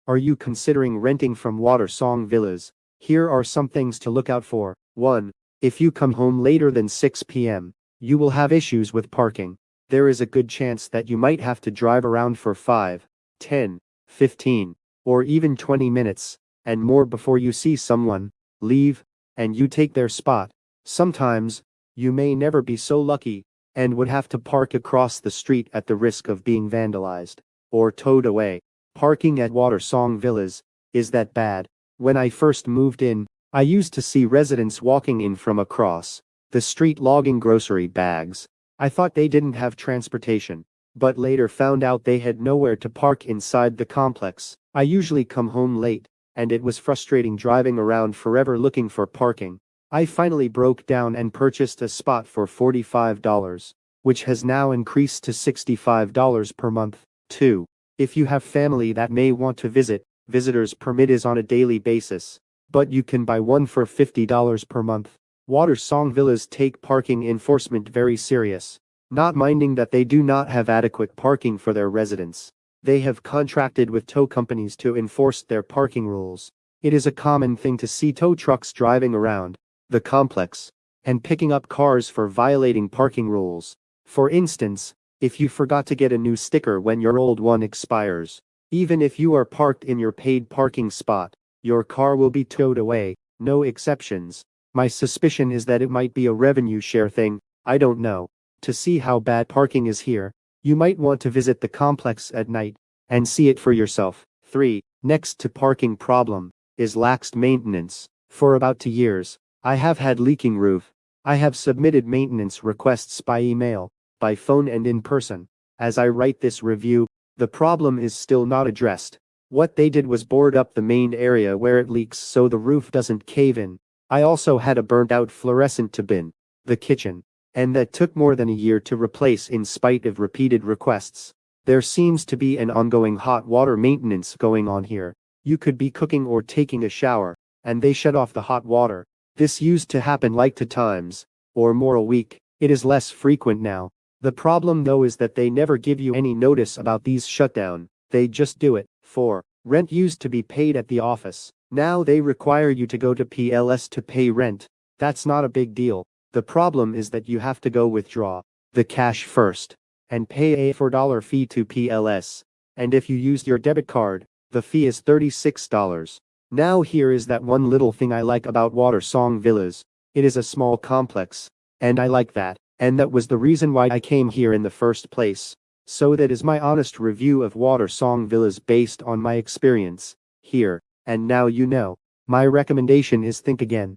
Are you considering renting from Watersong Villas? Here are some things to look out for. 1. If you come home later than 6 p.m., you will have issues with parking. There is a good chance that you might have to drive around for 5, 10, 15, or even 20 minutes, and more before you see someone leave, and you take their spot. Sometimes, you may never be so lucky, and would have to park across the street at the risk of being vandalized or towed away. Parking at Watersong Villas is that bad. When I first moved in, I used to see residents walking in from across the street logging grocery bags. I thought they didn't have transportation, but later found out they had nowhere to park inside the complex. I usually come home late, and it was frustrating driving around forever looking for parking. I finally broke down and purchased a spot for $45, which has now increased to $65 per month. 2. If you have family that may want to visit, visitors permit is on a daily basis, but you can buy one for $50 per month. Watersong Villas take parking enforcement very serious, not minding that they do not have adequate parking for their residents. They have contracted with tow companies to enforce their parking rules. It is a common thing to see tow trucks driving around the complex and picking up cars for violating parking rules. For instance, if you forgot to get a new sticker when your old one expires, even if you are parked in your paid parking spot, your car will be towed away, no exceptions. My suspicion is that it might be a revenue share thing, I don't know. To see how bad parking is here, you might want to visit the complex at night and see it for yourself. 3. Next to parking problem is lax maintenance. For about 2 years, I have had leaking roof. I have submitted maintenance requests by email, by phone and in person. As I write this review, the problem is still not addressed. What they did was board up the main area where it leaks so the roof doesn't cave in. I also had a burnt out fluorescent tub in the kitchen, and that took more than a year to replace in spite of repeated requests. There seems to be an ongoing hot water maintenance going on here. You could be cooking or taking a shower, and they shut off the hot water. This used to happen like 2 times or more a week. It is less frequent now. The problem though is that they never give you any notice about these shutdown. They just do it. 4. Rent used to be paid at the office. Now they require you to go to PLS to pay rent. That's not a big deal. The problem is that you have to go withdraw the cash first and pay a $4 fee to PLS. And if you used your debit card, the fee is $36. Now here is that one little thing I like about Watersong Villas. It is a small complex, and I like that, and that was the reason why I came here in the first place. So that is my honest review of Watersong Villas based on my experience here, and now you know. My recommendation is think again.